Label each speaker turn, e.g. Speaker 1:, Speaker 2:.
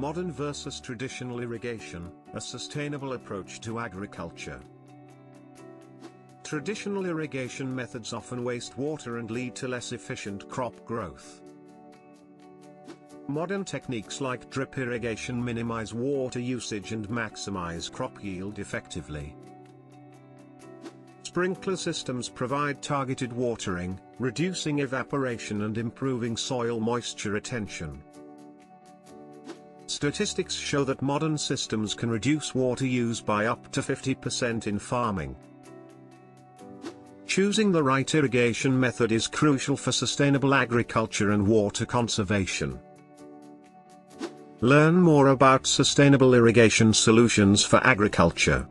Speaker 1: Modern versus traditional irrigation, a sustainable approach to agriculture. Traditional irrigation methods often waste water and lead to less efficient crop growth. Modern techniques like drip irrigation minimize water usage and maximize crop yield effectively. Sprinkler systems provide targeted watering, reducing evaporation and improving soil moisture retention. Statistics show that modern systems can reduce water use by up to 50% in farming. Choosing the right irrigation method is crucial for sustainable agriculture and water conservation. Learn more about sustainable irrigation solutions for agriculture.